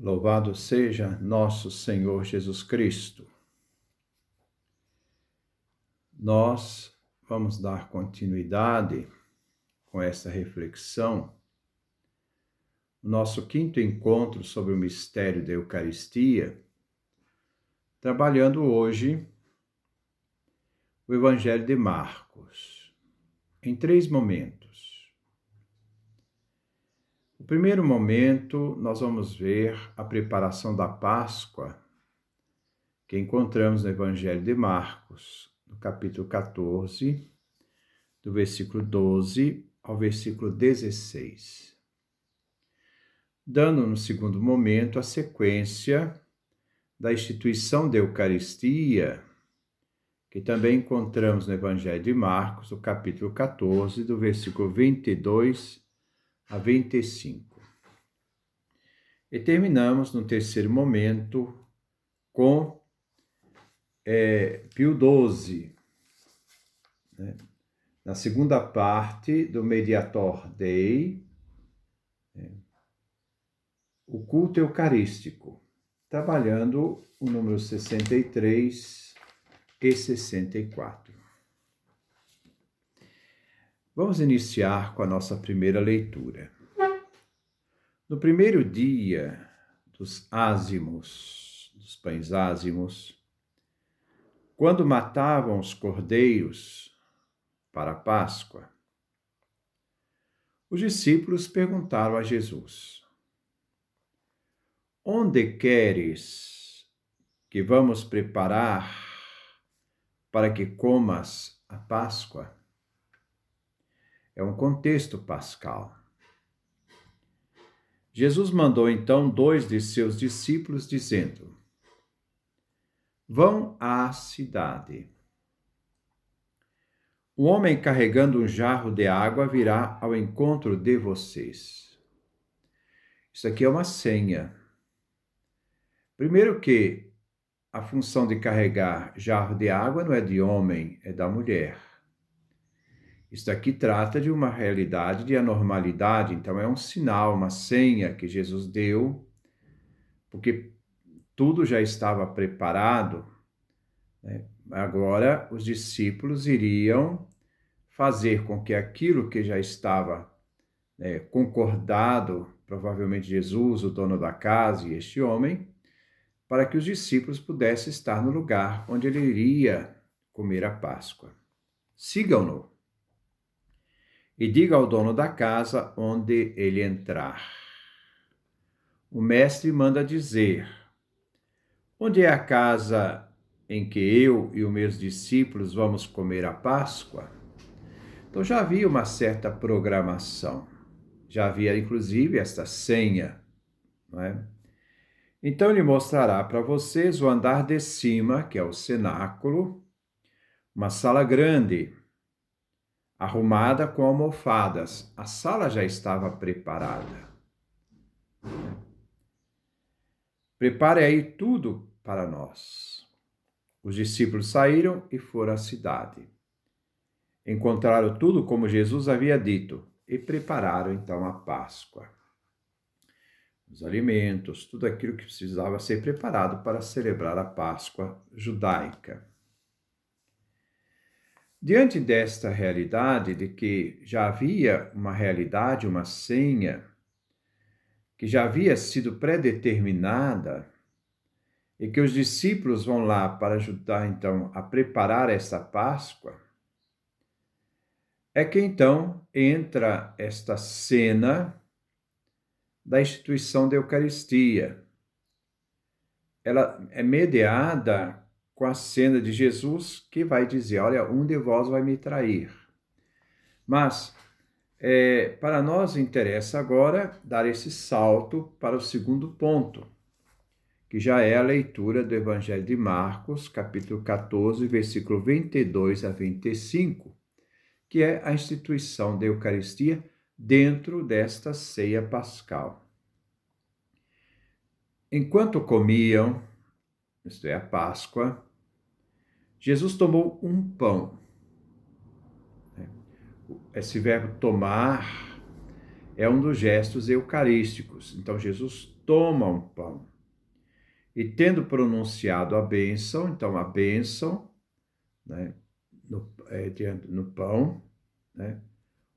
Louvado seja nosso Senhor Jesus Cristo. Nós vamos dar continuidade com essa reflexão, no nosso quinto encontro sobre o mistério da Eucaristia, trabalhando hoje o Evangelho de Marcos, em 3 momentos. No primeiro momento, nós vamos ver a preparação da Páscoa, que encontramos no Evangelho de Marcos, no capítulo 14, do versículo 12 ao versículo 16. Dando, no segundo momento, a sequência da instituição da Eucaristia, que também encontramos no Evangelho de Marcos, no capítulo 14, do versículo 22 a 25. E terminamos no terceiro momento com Pio XII, né? Na segunda parte do Mediator Dei, o culto eucarístico, trabalhando o número 63 e 64. Vamos iniciar com a nossa primeira leitura. No primeiro dia dos ázimos, dos pães ázimos, quando matavam os cordeiros para a Páscoa, os discípulos perguntaram a Jesus: onde queres que vamos preparar para que comas a Páscoa? É um contexto pascal. Jesus mandou então 2 de seus discípulos, dizendo: vão à cidade. Um homem carregando um jarro de água virá ao encontro de vocês. Isso aqui é uma senha. Primeiro que a função de carregar jarro de água não é de homem, é da mulher. Isso aqui trata de uma realidade de anormalidade, então é um sinal, uma senha que Jesus deu, porque tudo já estava preparado, né? Agora os discípulos iriam fazer com que aquilo que já estava concordado, provavelmente Jesus, o dono da casa e este homem, para que os discípulos pudessem estar no lugar onde ele iria comer a Páscoa. Sigam-no e diga ao dono da casa onde ele entrar. O mestre manda dizer: onde é a casa em que eu e os meus discípulos vamos comer a Páscoa? Então já havia uma certa programação, já havia inclusive esta senha, não é? Então ele mostrará para vocês o andar de cima, que é o cenáculo, uma sala grande, arrumada com almofadas. A sala já estava preparada. Prepare aí tudo para nós. Os discípulos saíram e foram à cidade. Encontraram tudo como Jesus havia dito e prepararam então a Páscoa. Os alimentos, tudo aquilo que precisava ser preparado para celebrar a Páscoa judaica. Diante desta realidade de que já havia uma realidade, uma senha, que já havia sido predeterminada, e que os discípulos vão lá para ajudar então a preparar esta Páscoa, é que então entra esta cena da instituição da Eucaristia. Ela é mediada com a cena de Jesus que vai dizer: olha, um de vós vai me trair. Mas para nós interessa agora dar esse salto para o segundo ponto, que já é a leitura do Evangelho de Marcos, capítulo 14, versículo 22 a 25, que é a instituição da Eucaristia dentro desta ceia pascal. Enquanto comiam, isto é, a Páscoa, Jesus tomou um pão. Esse verbo tomar é um dos gestos eucarísticos. Então, Jesus toma um pão e, tendo pronunciado a bênção, então a bênção, né, no pão, né,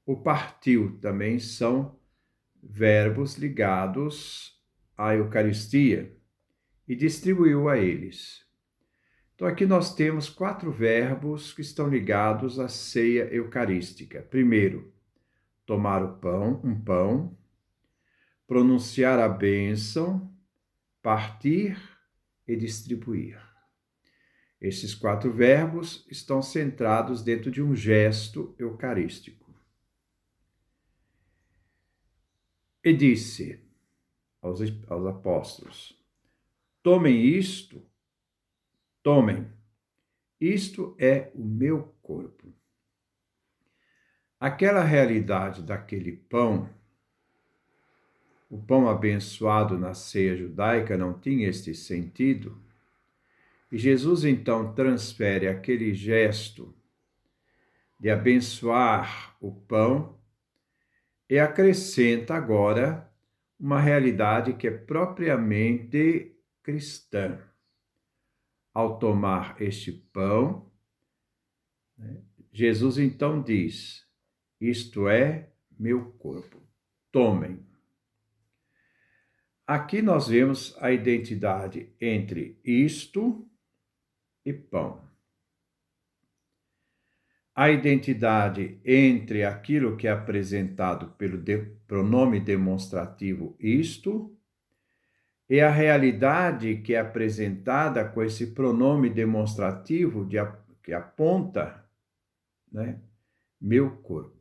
o partiu também são verbos ligados à Eucaristia e distribuiu a eles. Então, aqui nós temos 4 verbos que estão ligados à ceia eucarística. Primeiro, tomar o pão, um pão, pronunciar a bênção, partir e distribuir. Esses 4 verbos estão centrados dentro de um gesto eucarístico. E disse aos apóstolos: tomem isto, tomem, isto é o meu corpo. Aquela realidade daquele pão, o pão abençoado na ceia judaica não tinha este sentido, e Jesus então transfere aquele gesto de abençoar o pão e acrescenta agora uma realidade que é propriamente cristã. Ao tomar este pão, Jesus então diz: isto é meu corpo, tomem. Aqui nós vemos a identidade entre isto e pão. A identidade entre aquilo que é apresentado pelo pronome demonstrativo isto e a realidade que é apresentada com esse pronome demonstrativo que aponta, né, meu corpo.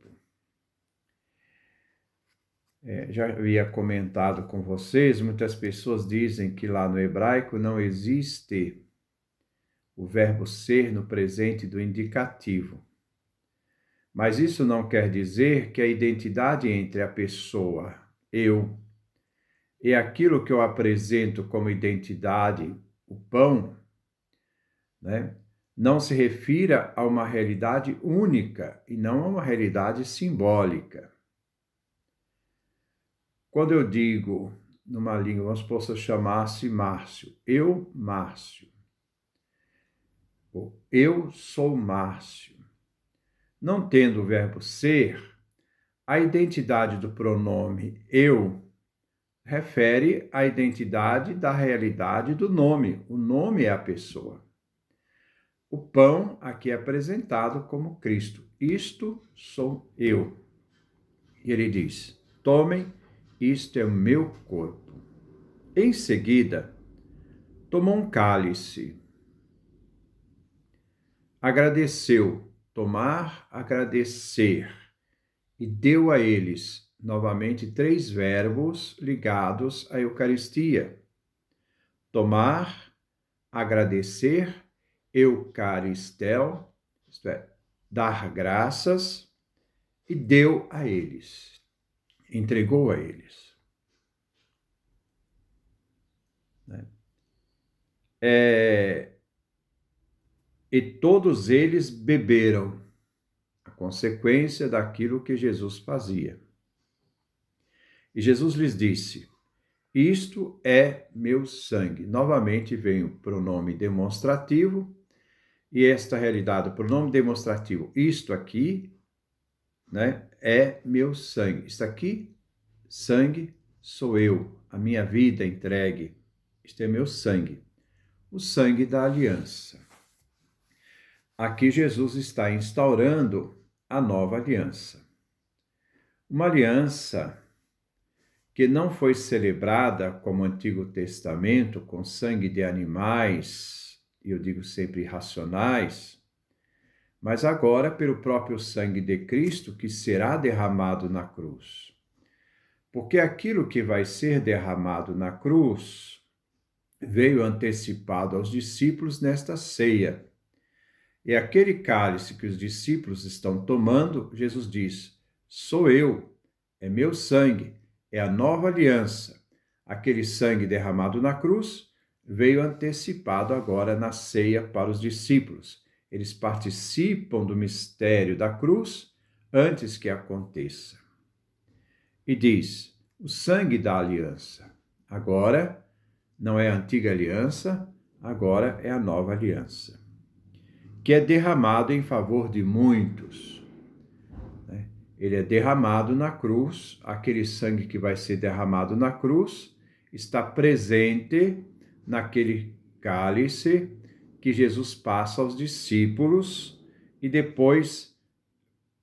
Já havia comentado com vocês, muitas pessoas dizem que lá no hebraico não existe o verbo ser no presente do indicativo. Mas isso não quer dizer que a identidade entre a pessoa, eu, e aquilo que eu apresento como identidade, o pão, né, não se refira a uma realidade única e não a uma realidade simbólica. Quando eu digo, numa língua, vamos supor se eu chamasse Márcio, eu, Márcio. Eu sou Márcio. Não tendo o verbo ser, a identidade do pronome eu refere à identidade da realidade do nome. O nome é a pessoa. O pão aqui é apresentado como Cristo. Isto sou eu. E ele diz: tomem, isto é o meu corpo. Em seguida, tomou um cálice, agradeceu, tomar, agradecer, e deu a eles, novamente, 3 verbos ligados à Eucaristia: tomar, agradecer, eucaristel, isto é, dar graças, e deu a eles, entregou a eles. E todos eles beberam, a consequência daquilo que Jesus fazia. E Jesus lhes disse: isto é meu sangue. Novamente vem o pronome demonstrativo, e esta realidade, o pronome demonstrativo, isto aqui, né, é meu sangue. Isto aqui, sangue, sou eu, a minha vida entregue. Isto é meu sangue, o sangue da aliança. Aqui Jesus está instaurando a nova aliança. Uma aliança que não foi celebrada como o Antigo Testamento, com sangue de animais, e eu digo sempre irracionais, mas agora pelo próprio sangue de Cristo que será derramado na cruz. Porque aquilo que vai ser derramado na cruz veio antecipado aos discípulos nesta ceia. E aquele cálice que os discípulos estão tomando, Jesus diz: sou eu, é meu sangue, é a nova aliança. Aquele sangue derramado na cruz veio antecipado agora na ceia para os discípulos. Eles participam do mistério da cruz antes que aconteça. e diz: o sangue da aliança. Agora não é a antiga aliança, agora é a nova aliança, que é derramado em favor de muitos. Ele é derramado na cruz, aquele sangue que vai ser derramado na cruz está presente naquele cálice que Jesus passa aos discípulos e depois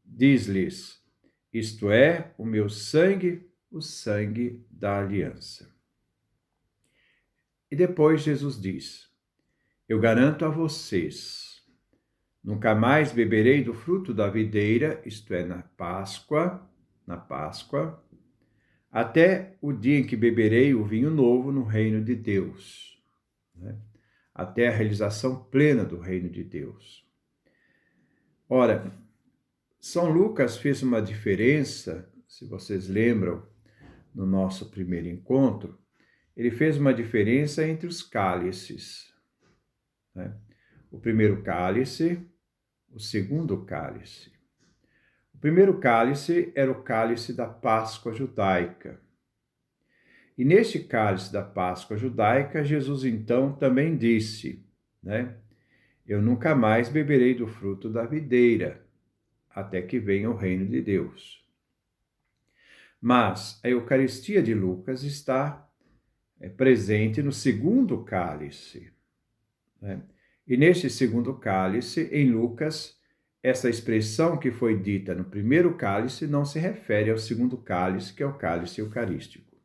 diz-lhes: isto é o meu sangue, o sangue da aliança. E depois Jesus diz: eu garanto a vocês, nunca mais beberei do fruto da videira, isto é, na Páscoa, até o dia em que beberei o vinho novo no reino de Deus, né? Até a realização plena do reino de Deus. Ora, São Lucas fez uma diferença, se vocês lembram, no nosso primeiro encontro, ele fez uma diferença entre os cálices, né? O primeiro cálice, o segundo cálice. O primeiro cálice era o cálice da Páscoa judaica. E neste cálice da Páscoa judaica, Jesus então também disse, né? Eu nunca mais beberei do fruto da videira, até que venha o reino de Deus. Mas a Eucaristia de Lucas está presente no segundo cálice, né? E neste segundo cálice, em Lucas, essa expressão que foi dita no primeiro cálice não se refere ao segundo cálice, que é o cálice eucarístico.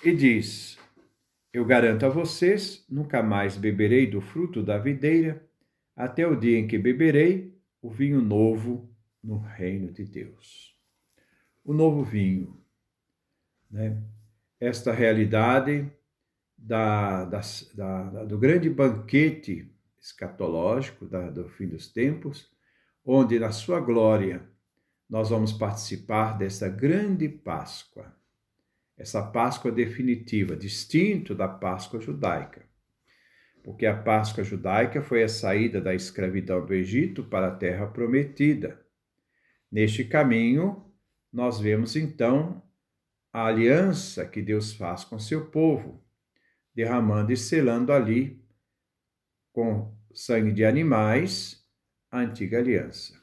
E diz: eu garanto a vocês, nunca mais beberei do fruto da videira, até o dia em que beberei o vinho novo no reino de Deus. O novo vinho, né? Esta realidade do grande banquete escatológico do fim dos tempos, onde na sua glória nós vamos participar dessa grande Páscoa, essa Páscoa definitiva, distinto da Páscoa judaica, porque a Páscoa judaica foi a saída da escravidão do Egito para a terra prometida. Neste caminho, nós vemos então a aliança que Deus faz com seu povo, derramando e selando ali, com sangue de animais, a antiga aliança.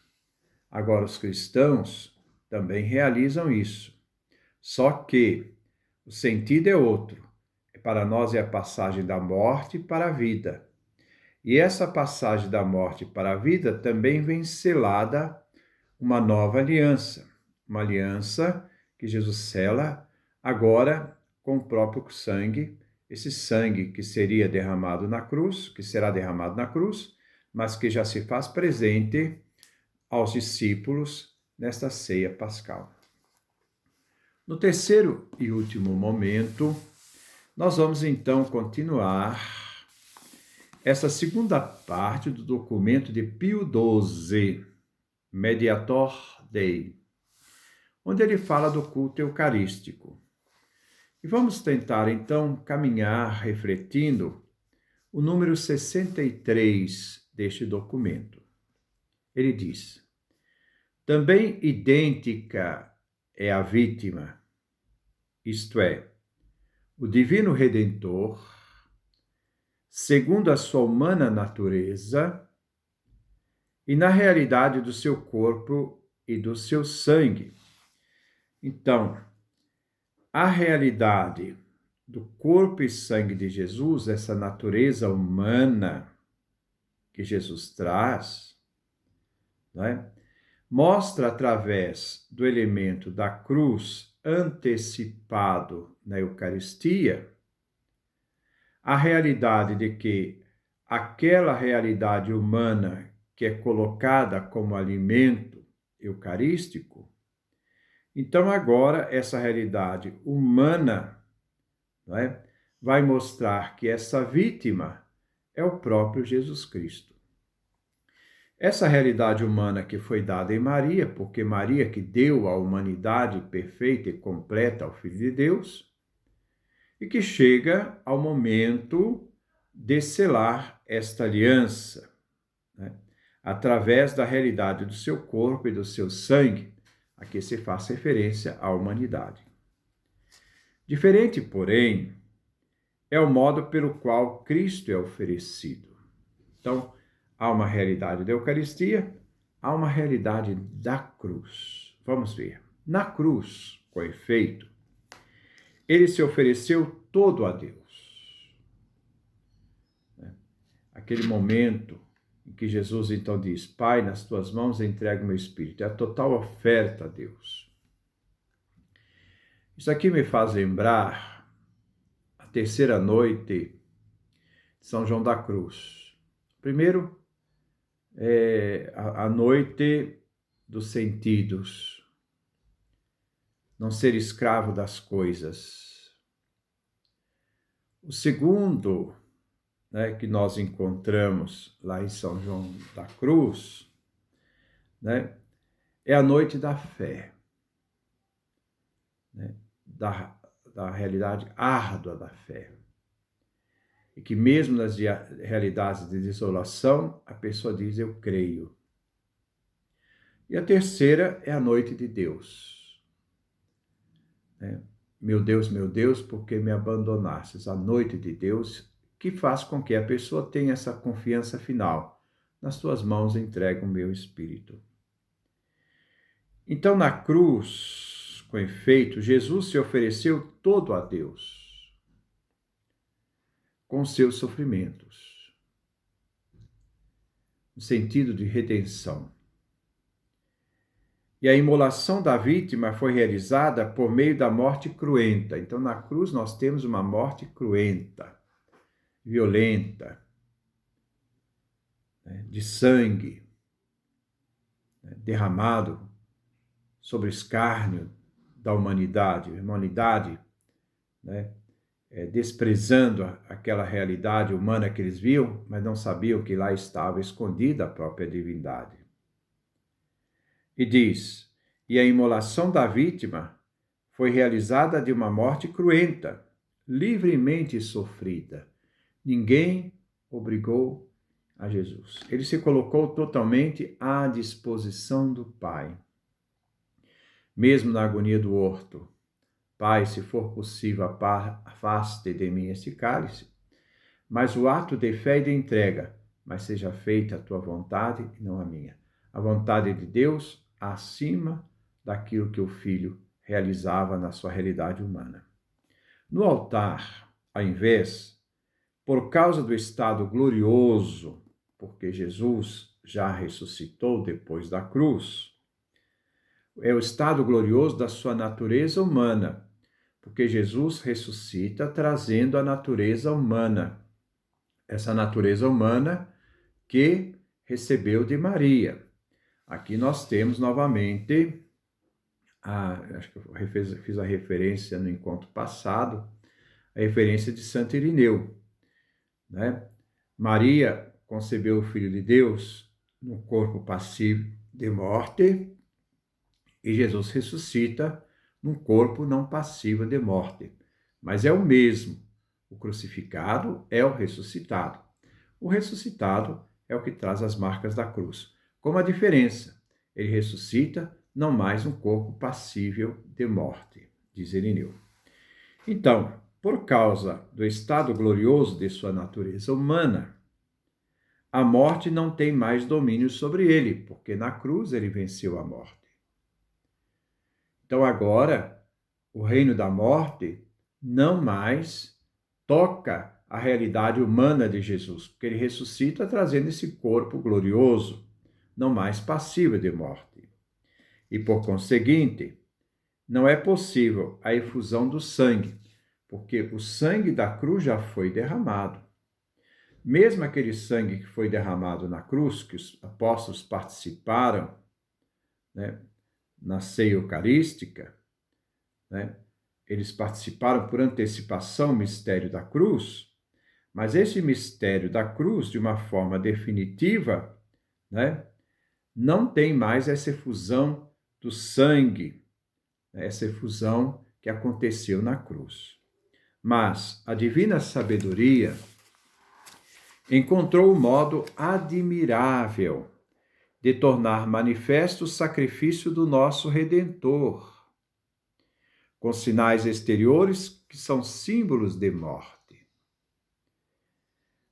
Agora, os cristãos também realizam isso, só que o sentido é outro. Para nós é a passagem da morte para a vida. E essa passagem da morte para a vida também vem selada uma nova aliança, uma aliança que Jesus sela agora com o próprio sangue, esse sangue que seria derramado na cruz, que será derramado na cruz, mas que já se faz presente aos discípulos nesta ceia pascal. No terceiro e último momento, nós vamos então continuar essa segunda parte do documento de Pio XII, Mediator Dei, onde ele fala do culto eucarístico. E vamos tentar então caminhar refletindo o número 63 deste documento. Ele diz: também idêntica é a vítima, isto é, o Divino Redentor, segundo a sua humana natureza e na realidade do seu corpo e do seu sangue. Então, a realidade do corpo e sangue de Jesus, essa natureza humana que Jesus traz, né, mostra através do elemento da cruz antecipado na Eucaristia a realidade de que aquela realidade humana que é colocada como alimento eucarístico, então agora essa realidade humana, não é, vai mostrar que essa vítima é o próprio Jesus Cristo. Essa realidade humana que foi dada em Maria, porque Maria que deu a humanidade perfeita e completa ao Filho de Deus, e que chega ao momento de selar esta aliança, né, através da realidade do seu corpo e do seu sangue, a que se faz referência à humanidade. Diferente, porém, é o modo pelo qual Cristo é oferecido. Então, há uma realidade da Eucaristia, há uma realidade da cruz. Vamos ver. Na cruz, com efeito, ele se ofereceu todo a Deus. Aquele momento em que Jesus então diz: Pai, nas tuas mãos entrego o meu espírito. É a total oferta a Deus. Isso aqui me faz lembrar a terceira noite de São João da Cruz. Primeiro, a noite dos sentidos. Não ser escravo das coisas. O segundo, né, que nós encontramos lá em São João da Cruz, né, é a noite da fé, né, da realidade árdua da fé. E que mesmo nas realidades de desolação, a pessoa diz: eu creio. E a terceira é a noite de Deus. Meu Deus, por que me abandonastes? A noite de Deus, que faz com que a pessoa tenha essa confiança final. Nas tuas mãos entrego o meu espírito. Então, na cruz, com efeito, Jesus se ofereceu todo a Deus, com seus sofrimentos, no sentido de redenção. E a imolação da vítima foi realizada por meio da morte cruenta. Então, na cruz, nós temos uma morte cruenta, violenta, de sangue, derramado sobre o escárnio da humanidade. A humanidade, desprezando aquela realidade humana que eles viam, mas não sabiam que lá estava escondida a própria divindade. E diz: e a imolação da vítima foi realizada de uma morte cruenta, livremente sofrida. Ninguém obrigou a Jesus. Ele se colocou totalmente à disposição do Pai. Mesmo na agonia do horto: Pai, se for possível, afaste de mim este cálice, mas o ato de fé e de entrega: mas seja feita a tua vontade e não a minha. A vontade de Deus acima daquilo que o Filho realizava na sua realidade humana. No altar, ao invés, por causa do estado glorioso, porque Jesus já ressuscitou depois da cruz, é o estado glorioso da sua natureza humana, porque Jesus ressuscita trazendo a natureza humana, essa natureza humana que recebeu de Maria. Aqui nós temos novamente, acho que eu fiz a referência no encontro passado, a referência de Santo Irineu, né? Maria concebeu o Filho de Deus no corpo passivo de morte e Jesus ressuscita num corpo não passivo de morte. Mas é o mesmo. O crucificado é o ressuscitado. O ressuscitado é o que traz as marcas da cruz. Com a diferença, ele ressuscita não mais um corpo passível de morte, diz Irineu. Então, por causa do estado glorioso de sua natureza humana, a morte não tem mais domínio sobre ele, porque na cruz ele venceu a morte. Então agora, o reino da morte não mais toca a realidade humana de Jesus, porque ele ressuscita trazendo esse corpo glorioso, não mais passível de morte. E por conseguinte, não é possível a efusão do sangue, porque o sangue da cruz já foi derramado. Mesmo aquele sangue que foi derramado na cruz, que os apóstolos participaram, na ceia eucarística, eles participaram por antecipação do mistério da cruz, mas esse mistério da cruz, de uma forma definitiva, não tem mais essa efusão do sangue, essa efusão que aconteceu na cruz. Mas a divina sabedoria encontrou um modo admirável de tornar manifesto o sacrifício do nosso Redentor, com sinais exteriores que são símbolos de morte.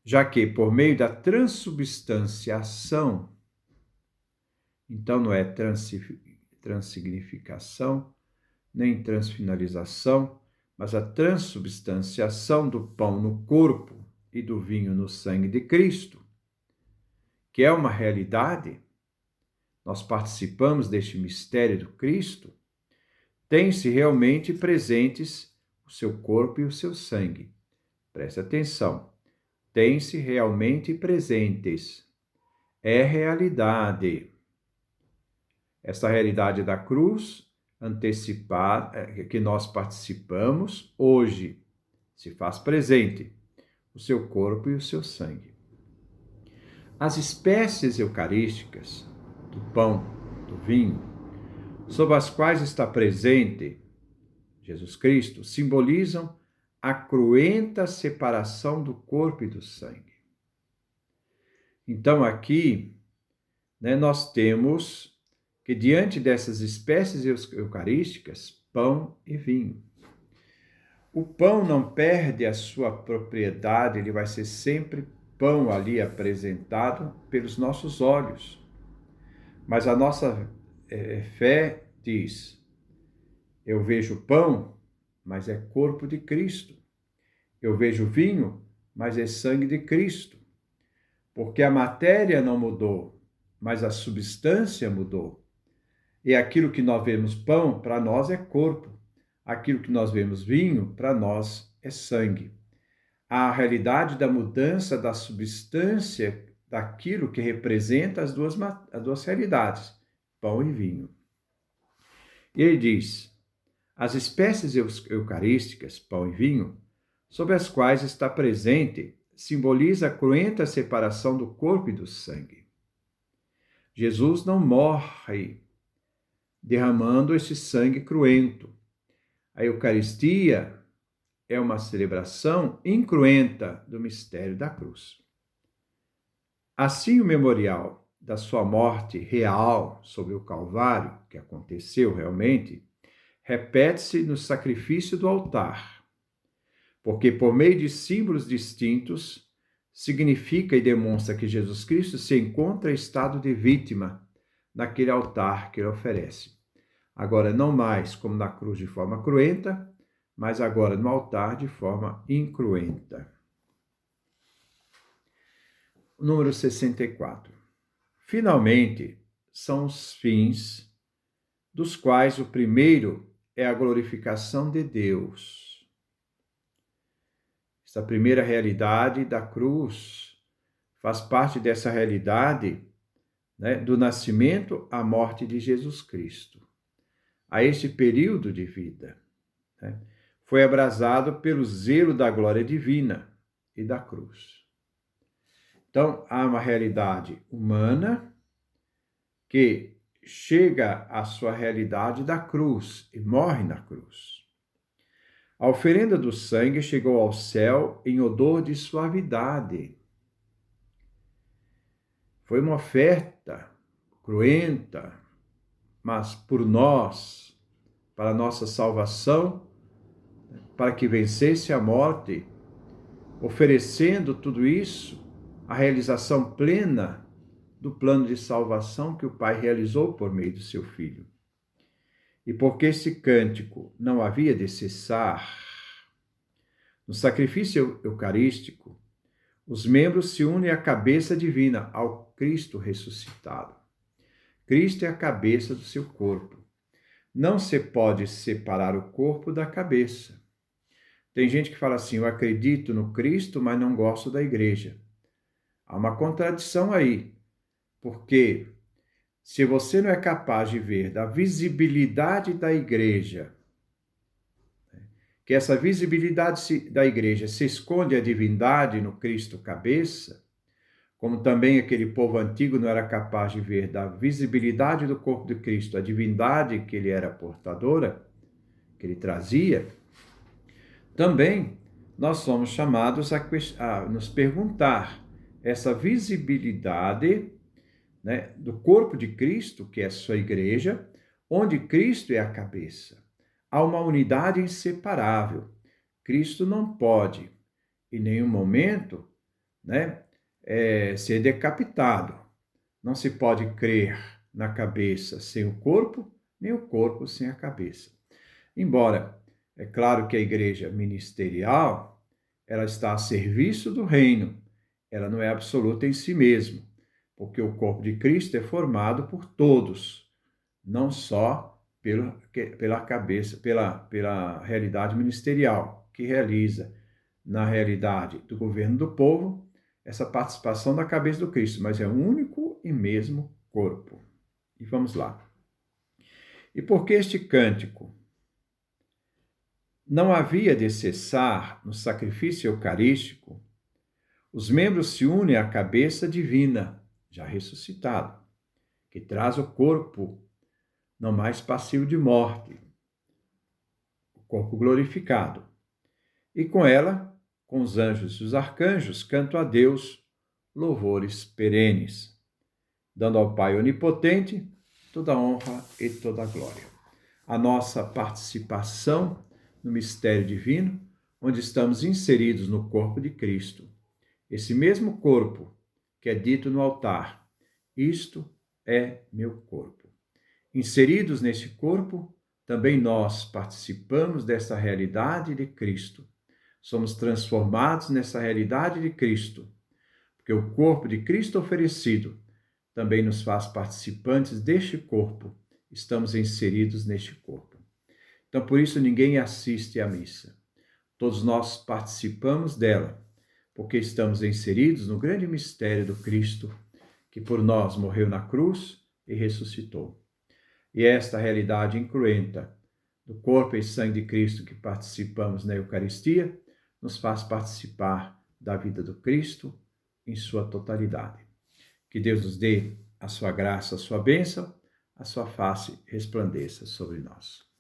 Já que, por meio da transubstanciação, então não é transsignificação, nem transfinalização, mas a transubstanciação do pão no corpo e do vinho no sangue de Cristo, que é uma realidade, nós participamos deste mistério do Cristo, tem-se realmente presentes o seu corpo e o seu sangue. Preste atenção, tem-se realmente presentes. É realidade. Essa realidade da cruz antecipada, que nós participamos, hoje se faz presente o seu corpo e o seu sangue. As espécies eucarísticas do pão, do vinho, sob as quais está presente Jesus Cristo, simbolizam a cruenta separação do corpo e do sangue. Então, aqui, nós temos que, diante dessas espécies eucarísticas, pão e vinho. O pão não perde a sua propriedade, ele vai ser sempre pão ali apresentado pelos nossos olhos. Mas a nossa fé diz, eu vejo pão, mas é corpo de Cristo. Eu vejo vinho, mas é sangue de Cristo. Porque a matéria não mudou, mas a substância mudou. E aquilo que nós vemos pão, para nós é corpo. Aquilo que nós vemos vinho, para nós é sangue. A realidade da mudança da substância daquilo que representa as duas realidades, pão e vinho. E ele diz, as espécies eucarísticas, pão e vinho, sob as quais está presente, simboliza a cruenta separação do corpo e do sangue. Jesus não morre derramando esse sangue cruento. A Eucaristia é uma celebração incruenta do mistério da cruz. Assim, o memorial da sua morte real sobre o Calvário, que aconteceu realmente, repete-se no sacrifício do altar, porque por meio de símbolos distintos, significa e demonstra que Jesus Cristo se encontra em estado de vítima naquele altar que ele oferece. Agora, não mais como na cruz de forma cruenta, mas agora no altar de forma incruenta. Número 64. Finalmente, são os fins, dos quais o primeiro é a glorificação de Deus. Esta primeira realidade da cruz faz parte dessa realidade, do nascimento à morte de Jesus Cristo. A este período de vida, foi abrasado pelo zelo da glória divina e da cruz. Então, há uma realidade humana que chega à sua realidade da cruz e morre na cruz. A oferenda do sangue chegou ao céu em odor de suavidade. Foi uma oferta cruenta, mas por nós, para a nossa salvação, para que vencesse a morte, oferecendo tudo isso, a realização plena do plano de salvação que o Pai realizou por meio do seu Filho. E porque esse cântico não havia de cessar, no sacrifício eucarístico, os membros se unem à cabeça divina, ao Cristo ressuscitado. Cristo é a cabeça do seu corpo. Não se pode separar o corpo da cabeça. Tem gente que fala assim, eu acredito no Cristo, mas não gosto da igreja. Há uma contradição aí, porque se você não é capaz de ver da visibilidade da igreja, que essa visibilidade da igreja se esconde a divindade no Cristo cabeça, como também aquele povo antigo não era capaz de ver da visibilidade do corpo de Cristo, a divindade que ele era portadora, que ele trazia, também nós somos chamados a nos perguntar essa visibilidade né, do corpo de Cristo, que é a sua igreja, onde Cristo é a cabeça. Há uma unidade inseparável. Cristo não pode, em nenhum momento, né, ser decapitado. Não se pode crer na cabeça sem o corpo, nem o corpo sem a cabeça. Embora, é claro que a igreja ministerial, ela está a serviço do reino, ela não é absoluta em si mesma, porque o corpo de Cristo é formado por todos, não só pela cabeça, pela realidade ministerial, que realiza, na realidade do governo do povo, essa participação da cabeça do Cristo, mas é um único e mesmo corpo. E vamos lá. E por que este cântico? Não havia de cessar no sacrifício eucarístico, os membros se unem à cabeça divina, já ressuscitado, que traz o corpo não mais passivo de morte, o corpo glorificado. E com ela, com os anjos e os arcanjos, canto a Deus louvores perenes, dando ao Pai onipotente toda a honra e toda a glória. A nossa participação no mistério divino, onde estamos inseridos no corpo de Cristo. Esse mesmo corpo que é dito no altar, isto é meu corpo. Inseridos nesse corpo, também nós participamos dessa realidade de Cristo. Somos transformados nessa realidade de Cristo, porque o corpo de Cristo oferecido também nos faz participantes deste corpo. Estamos inseridos neste corpo. Então, por isso, ninguém assiste à missa. Todos nós participamos dela, porque estamos inseridos no grande mistério do Cristo, que por nós morreu na cruz e ressuscitou. E esta realidade incruenta do corpo e sangue de Cristo que participamos na Eucaristia, nos faz participar da vida do Cristo em sua totalidade. Que Deus nos dê a sua graça, a sua bênção, a sua face resplandeça sobre nós.